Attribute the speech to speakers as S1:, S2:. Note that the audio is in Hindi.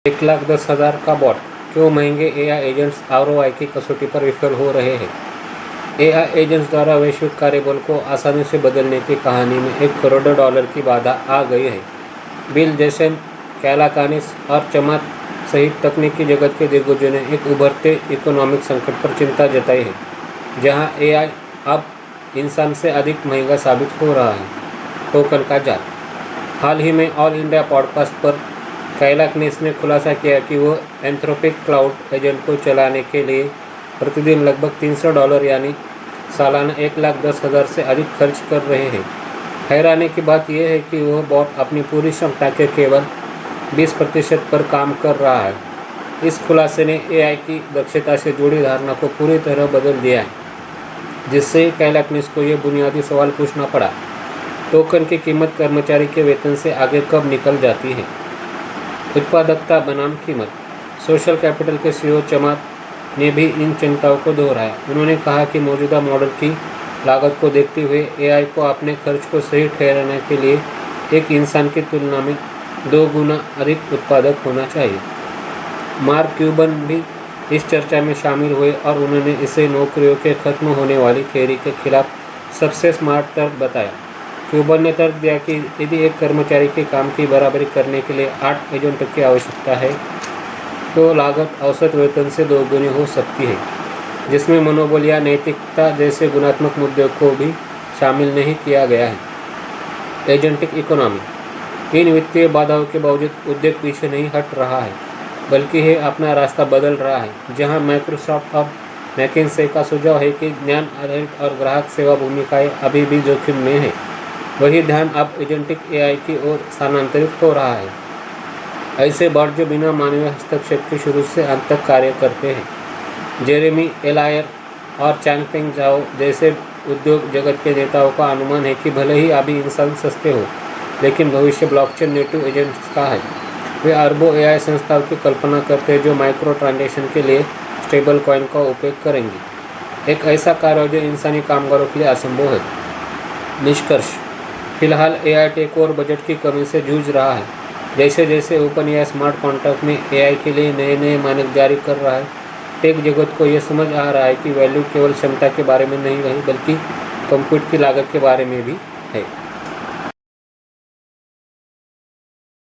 S1: 1,10,000 का बॉट, क्यों महंगे एआई एजेंट्स आरओआई की कसौटी पर विफल हो रहे हैं। एआई एजेंट्स द्वारा वैश्विक कार्यबल को आसानी से बदलने की कहानी में $1 करोड़ की बाधा आ गई है। बिल जेसन, कैला कानिस और चमात सहित तकनीकी जगत के दिग्गजों ने एक उभरते इकोनॉमिक संकट पर चिंता जताई है, जहां एआई अब इंसान से अधिक महंगा साबित हो रहा है। टोकन का जाल। हाल ही में ऑल इंडिया पॉडकास्ट पर कैला कानिस ने खुलासा किया कि वो एंथ्रोपिक क्लाउड एजेंट को चलाने के लिए प्रतिदिन लगभग $300 यानी सालाना 1,10,000 से अधिक खर्च कर रहे हैं। हैरानी की बात यह है कि वह बॉट अपनी पूरी क्षमता के केवल 20% पर काम कर रहा है। इस खुलासे ने एआई की दक्षता से जुड़ी धारणा को पूरी तरह बदल दिया है, जिससे कैला कानिस को यह बुनियादी सवाल पूछना पड़ा, टोकन की कीमत कर्मचारी के वेतन से आगे कब निकल जाती है। उत्पादकता बनाम कीमत। सोशल कैपिटल के सीईओ चमात ने भी इन चिंताओं को दोहराया। उन्होंने कहा कि मौजूदा मॉडल की लागत को देखते हुए एआई को अपने खर्च को सही ठहराने के लिए एक इंसान की तुलना में 2 गुना अधिक उत्पादक होना चाहिए। मार्क क्यूबन भी इस चर्चा में शामिल हुए और उन्होंने इसे नौकरियों के खत्म होने वाली थियरी के खिलाफ सबसे स्मार्ट तर्क बताया। क्यूबन ने तर्क दिया कि यदि एक कर्मचारी के काम की बराबरी करने के लिए 8 एजेंटों की आवश्यकता है, तो लागत औसत वेतन से 2 गुनी हो सकती है, जिसमें मनोबल या नैतिकता जैसे गुणात्मक मुद्दों को भी शामिल नहीं किया गया है। Agentic economy. इन वित्तीय बाधाओं के बावजूद उद्योग पीछे नहीं हट रहा है, बल्कि यह अपना रास्ता बदल रहा है। जहां माइक्रोसॉफ्ट और मैकिन्से का सुझाव है कि ज्ञान आधारित और ग्राहक सेवा भूमिकाएं अभी भी जोखिम में है, वही ध्यान अब एजेंटिक एआई की ओर स्थानांतरित हो रहा है। ऐसे बॉट जो बिना मानवीय हस्तक्षेप के शुरू से अंत तक कार्य करते हैं। जेरेमी एलायर और चैंगपेंग झाओ जैसे उद्योग जगत के नेताओं का अनुमान है कि भले ही अभी इंसान सस्ते हो, लेकिन भविष्य ब्लॉकचेन नेटिव एजेंट्स का है। वे अरबों एआई संस्थाओं की कल्पना करते हैं जो माइक्रो ट्रांजेक्शन के लिए स्टेबल कॉइन का उपयोग करेंगे, एक ऐसा कार्य जो इंसानी कामगारों के लिए असंभव है। निष्कर्ष। फिलहाल एआई टेक और बजट की कमी से जूझ रहा है। जैसे जैसे ओपन एआई स्मार्ट कॉन्ट्रैक्ट में एआई के लिए नए नए मानक जारी कर रहा है, टेक जगत को यह समझ आ रहा है कि वैल्यू केवल क्षमता के बारे में नहीं रही, बल्कि कंप्यूट की लागत के बारे में भी है।